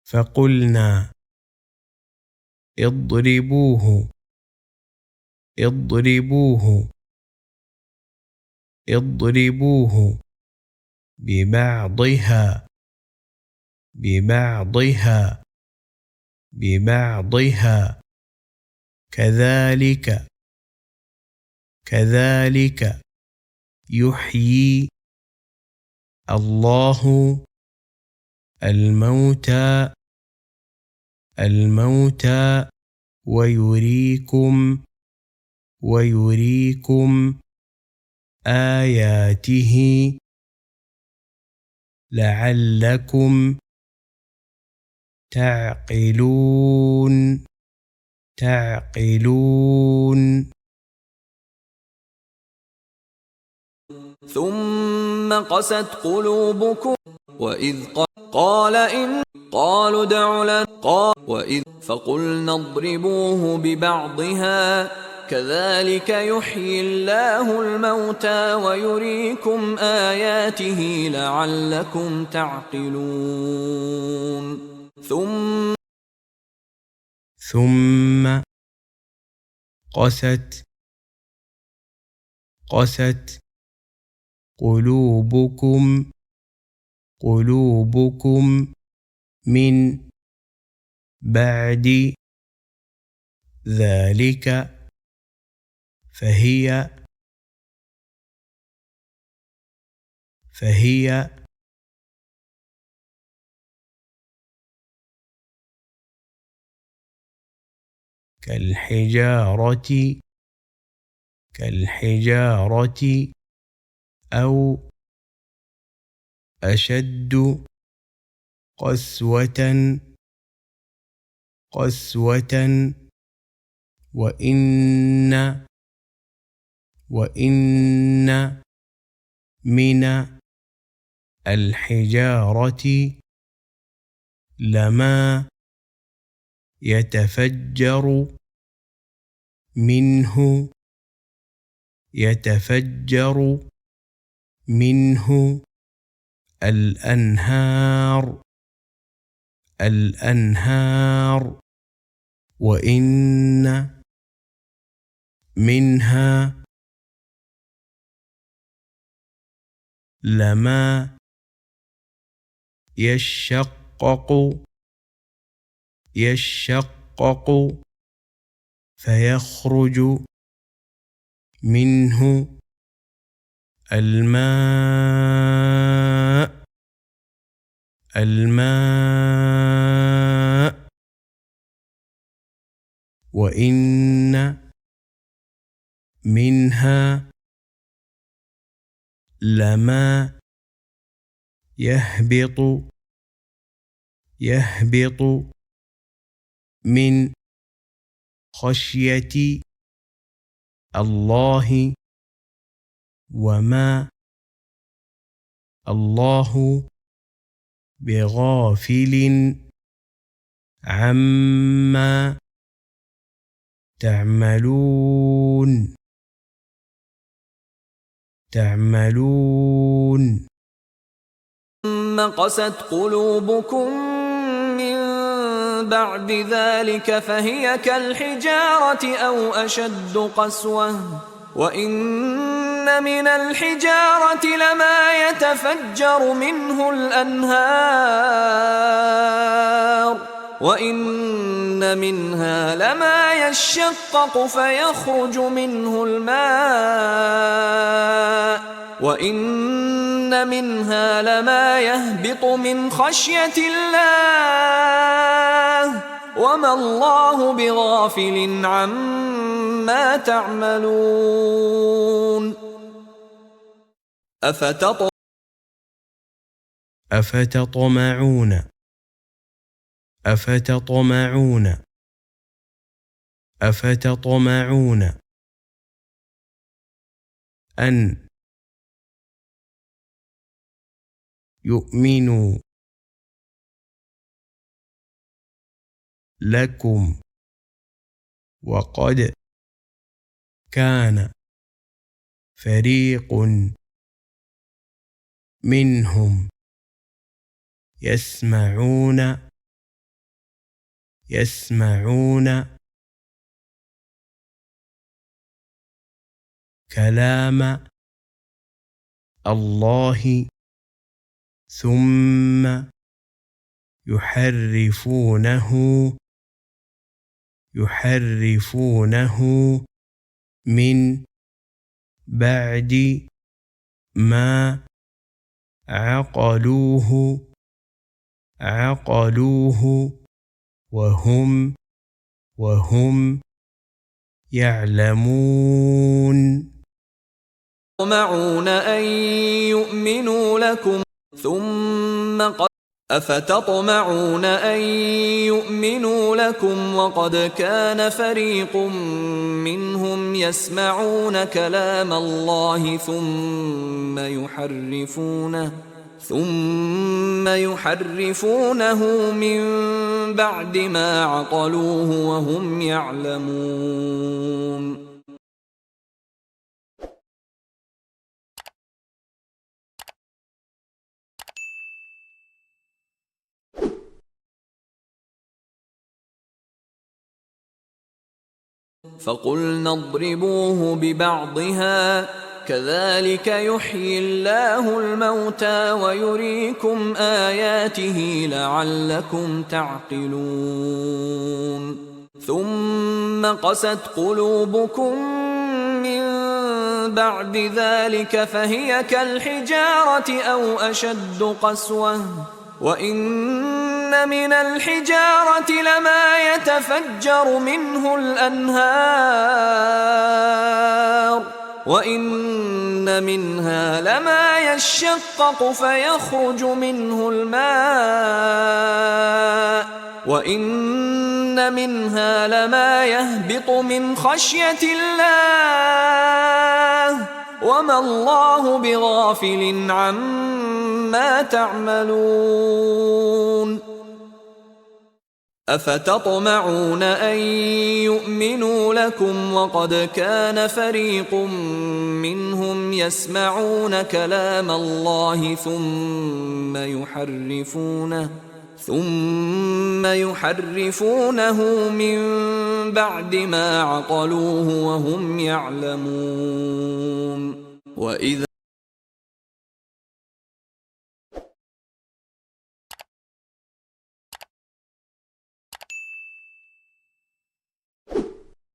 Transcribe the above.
فقلنا اضربوه ببعضها كذلك يحيي الله الموتى ويريكم آياته لعلكم تعقلون ثم قست قلوبكم وإذ قالوا ادع لنا وإذ فقلنا اضربوه ببعضها كذلك يحيي الله الموتى ويريكم آياته لعلكم تعقلون ثم قست قلوبكم من بعد ذلك فهي كالحجارة أو أشد قسوة وإن من الحجارة لما يتفجر منه الأنهار وإن منها لما يشقق فيخرج منه الماء وإن منها لما يهبط من خشية الله وما الله بغافل عما تعملون ثم قست قلوبكم من بعد ذلك فهي كالحجارة أو أشد قسوة وإن من الحجارة لما يتفجر منه الأنهار وإن منها لما يشقق فيخرج منه الماء وإن منها لما يهبط من خشية الله وما الله بغافل عما تعملون أفتطمعون أن يؤمنوا لكم وقد كان فريق منهم يسمعون كلام الله ثم يحرفونه من بعد ما عقلوه وهم يعلمون. يطمعون أن يؤمنوا لكم أفتطمعون أن يؤمنوا لكم وقد كان فريق منهم يسمعون كلام الله ثم يحرفونه من بعد ما عقلوه وهم يعلمون. فقلنا اضربوه ببعضها كذلك يحيي الله الموتى ويريكم آياته لعلكم تعقلون. ثم قست قلوبكم من بعد ذلك فهي كالحجارة أو أشد قسوة وإن من الحجارة لما يتفجر منه الأنهار وإن منها لما يشقق فيخرج منه الماء وإن منها لما يهبط من خشية الله وما الله بغافل عما تعملون. أفتطمعون أن يؤمنوا لكم وقد كان فريق منهم يسمعون كلام الله ثم يحرفونه من بعد ما عقلوه وهم يعلمون. وإذا